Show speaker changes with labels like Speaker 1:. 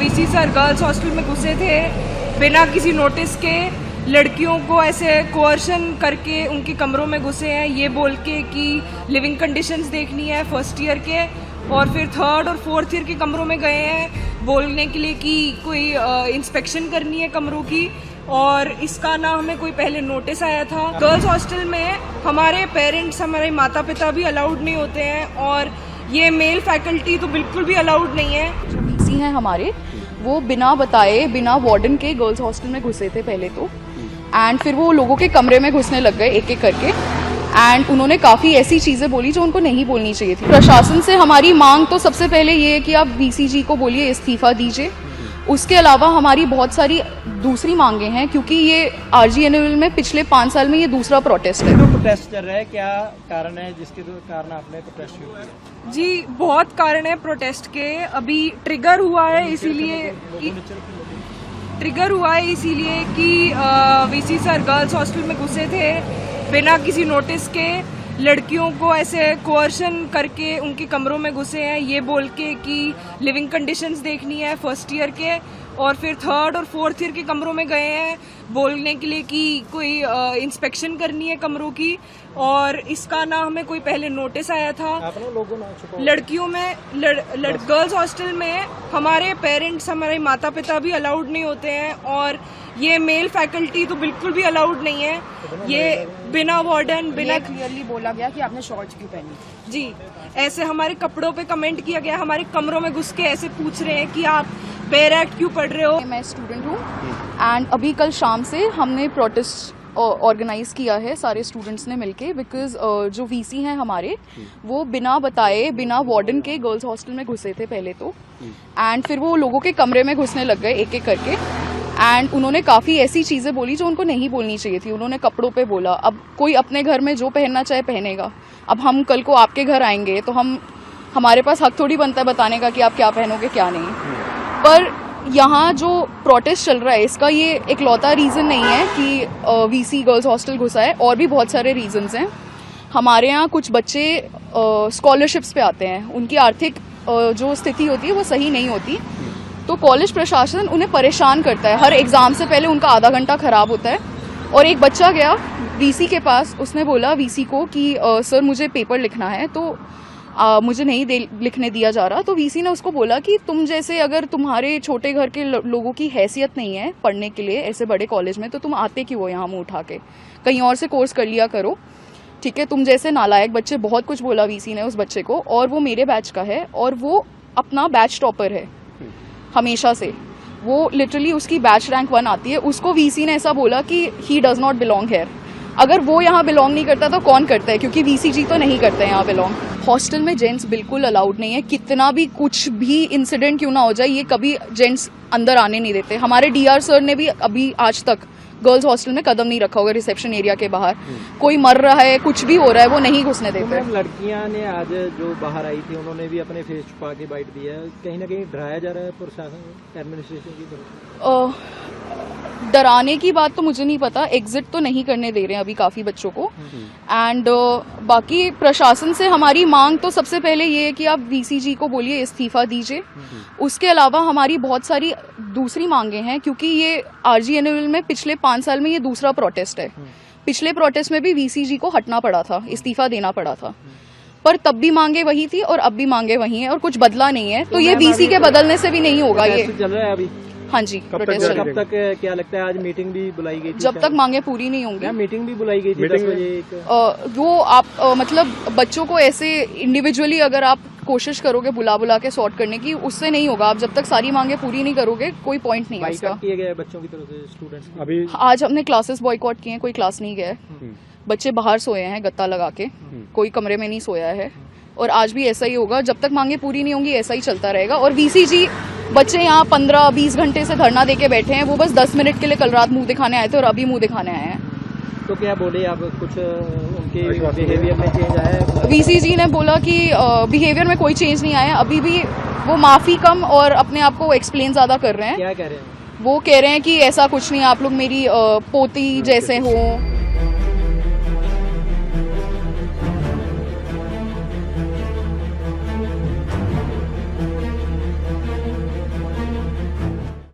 Speaker 1: VC sir girls hostel में घुसे थे बिना किसी नोटिस के, लड़कियों को ऐसे कोअर्शन करके उनके कमरों में घुसे हैं, ये बोल के कि लिविंग कंडीशंस देखनी है फर्स्ट ईयर के, और फिर थर्ड और फोर्थ ईयर के कमरों में गए हैं बोलने के लिए कि कोई इंस्पेक्शन करनी है कमरों की, और इसका ना हमें कोई पहले नोटिस आया था। गर्ल्स हॉस्टल में हमारे पेरेंट्स, हमारे माता पिता भी अलाउड नहीं होते हैं, और ये मेल फैकल्टी तो बिल्कुल भी अलाउड नहीं है।
Speaker 2: जो वीसी हैं हमारे, वो बिना बताए, बिना वार्डन के गर्ल्स हॉस्टल में घुसे थे पहले तो, एंड फिर वो लोगों के कमरे में घुसने लग गए एक एक करके, एंड उन्होंने काफ़ी ऐसी चीज़ें बोली जो उनको नहीं बोलनी चाहिए थी। प्रशासन से हमारी मांग तो सबसे पहले ये है कि आप वीसी जी को बोलिए इस्तीफ़ा दीजिए। उसके अलावा हमारी बहुत सारी दूसरी मांगे हैं, क्योंकि ये RGNL में पिछले 5 साल में ये दूसरा प्रोटेस्ट है।
Speaker 3: जो प्रोटेस्ट चल रहा है, क्या कारण है जिसके कारण आपने प्रोटेस्ट शुरू किया?
Speaker 1: जी, बहुत कारण है प्रोटेस्ट के। अभी ट्रिगर हुआ है इसीलिए कि वीसी सर गर्ल्स हॉस्टल में घुसे थे बिना किसी नोटिस के, लड़कियों को ऐसे कोअर्शन करके उनके कमरों में घुसे हैं, ये बोल के कि लिविंग कंडीशंस देखनी है फर्स्ट ईयर के, और फिर थर्ड और फोर्थ ईयर के कमरों में गए हैं बोलने के लिए कि कोई इंस्पेक्शन करनी है कमरों की, और इसका ना हमें कोई पहले नोटिस आया था। लड़कियों में गर्ल्स हॉस्टल में हमारे पेरेंट्स, हमारे माता पिता भी अलाउड नहीं होते हैं, और ये मेल फैकल्टी तो बिल्कुल भी अलाउड नहीं है। ये बिना वार्डन, बिना
Speaker 2: क्लियरली बोला गया कि आपने शॉर्ट्स क्यों पहनी।
Speaker 1: जी, ऐसे हमारे कपड़ों पे कमेंट किया गया, हमारे कमरों में घुस के ऐसे पूछ रहे हैं कि आप बेयर एक्ट क्यों पढ़ रहे हो।
Speaker 2: मैं स्टूडेंट हूँ, एंड अभी कल शाम से हमने प्रोटेस्ट ऑर्गेनाइज किया है सारे स्टूडेंट्स ने मिलके, बिकॉज जो वीसी हैं हमारे, वो बिना बताए, बिना वार्डन के गर्ल्स हॉस्टल में घुसे थे पहले तो, एंड फिर वो लोगों के कमरे में घुसने लग गए एक एक करके, एंड उन्होंने काफ़ी ऐसी चीज़ें बोली जो उनको नहीं बोलनी चाहिए थी। उन्होंने कपड़ों पे बोला, अब कोई अपने घर में जो पहनना चाहे पहनेगा। अब हम कल को आपके घर आएंगे तो हमारे पास हक थोड़ी बनता है बताने का कि आप क्या पहनोगे क्या नहीं। पर यहाँ जो प्रोटेस्ट चल रहा है, इसका ये इकलौता रीज़न नहीं है कि वीसी गर्ल्स हॉस्टल घुसा है, और भी बहुत सारे रीजंस हैं। हमारे यहाँ कुछ बच्चे स्कॉलरशिप्स पे आते हैं, उनकी आर्थिक जो स्थिति होती है वो सही नहीं होती, तो कॉलेज प्रशासन उन्हें परेशान करता है। हर एग्ज़ाम से पहले उनका आधा घंटा ख़राब होता है। और एक बच्चा गया वीसी के पास, उसने बोला वीसी को कि सर मुझे पेपर लिखना है, तो मुझे नहीं लिखने दिया जा रहा। तो वीसी ने उसको बोला कि तुम जैसे, अगर तुम्हारे छोटे घर के लोगों की हैसियत नहीं है पढ़ने के लिए ऐसे बड़े कॉलेज में, तो तुम आते क्यों हो यहाँ मुँह उठा के, कहीं और से कोर्स कर लिया करो, ठीक है। तुम जैसे नालायक बच्चे, बहुत कुछ बोला वीसी ने उस बच्चे को, और वो मेरे बैच का है, और वो अपना बैच टॉपर है हमेशा से। वो लिटरली उसकी बैच रैंक 1 आती है। उसको वीसी ने ऐसा बोला कि he does not belong here. अगर वो यहाँ बिलोंग नहीं करता तो कौन करता है, क्योंकि वीसी जी तो नहीं करते हैं यहाँ बिलोंग। हॉस्टल में जेंट्स बिल्कुल अलाउड नहीं है। कितना भी कुछ भी इंसिडेंट क्यों ना हो जाए, ये कभी जेंट्स अंदर आने नहीं देते। हमारे डीआर सर ने भी अभी आज तक गर्ल्स हॉस्टल में कदम नहीं रखा होगा रिसेप्शन एरिया के बाहर। कोई मर रहा है, कुछ भी हो रहा है, वो नहीं घुसने देते।
Speaker 3: तो लड़कियां ने आज जो बाहर आई थी, उन्होंने भी अपने फेस छुपा के बाइट दिया है। कहीं ना कहीं डराया जा रहा है प्रशासन, एडमिनिस्ट्रेशन की तरफ।
Speaker 2: डराने की बात तो मुझे नहीं पता, एग्जिट तो नहीं करने दे रहे हैं अभी काफ़ी बच्चों को। एंड बाकी प्रशासन से हमारी मांग तो सबसे पहले ये है कि आप वीसी जी को बोलिए इस्तीफ़ा दीजिए। उसके अलावा हमारी बहुत सारी दूसरी मांगे हैं, क्योंकि ये RGNL में पिछले 5 साल में ये दूसरा प्रोटेस्ट है। पिछले प्रोटेस्ट में भी वीसी जी को हटना पड़ा था, इस्तीफ़ा देना पड़ा था, पर तब भी मांगे वही थी और अब भी मांगे वही हैं, और कुछ बदला नहीं है। तो ये वीसी के बदलने से भी नहीं होगा। ये
Speaker 3: चल रहा है अभी।
Speaker 2: हाँ जी, प्रोटेस्ट चल रहा है।
Speaker 3: कब तक क्या लगता है? आज मीटिंग भी बुलाई गई थी,
Speaker 2: जब तक मांगे पूरी नहीं होंगी।
Speaker 3: मीटिंग भी बुलाई गई थी 10 बजे।
Speaker 2: वो आप मतलब बच्चों को ऐसे इंडिविजुअली अगर आप कोशिश करोगे बुला के सॉर्ट करने की, उससे नहीं होगा। आप जब तक सारी मांगे पूरी नहीं करोगे, कोई पॉइंट नहीं है उसका।
Speaker 3: किए गए बच्चों की तरफ से, स्टूडेंट्स
Speaker 2: अभी आज हमने क्लासेस बॉयकॉट किए हैं, कोई क्लास नहीं गया है। बच्चे बाहर सोए हैं गत्ता लगा के, कोई कमरे में नहीं सोया है। और आज भी ऐसा ही होगा, जब तक मांगे पूरी नहीं होंगी ऐसा ही चलता रहेगा। और वीसी जी, बच्चे यहाँ 15-20 घंटे से धरना देके बैठे हैं, वो बस 10 मिनट के लिए कल रात मुंह दिखाने आए थे और अभी मुंह दिखाने आए हैं।
Speaker 3: तो क्या बोले आप? कुछ उनके बिहेवियर में चेंज आया है?
Speaker 2: वीसी जी ने बोला कि बिहेवियर में कोई चेंज नहीं आया, अभी भी वो माफ़ी कम और अपने आप को एक्सप्लेन ज़्यादा कर रहे हैं।
Speaker 3: क्या कह रहे हैं?
Speaker 2: वो कह रहे हैं कि ऐसा कुछ नहीं, आप लोग मेरी पोती जैसे हो,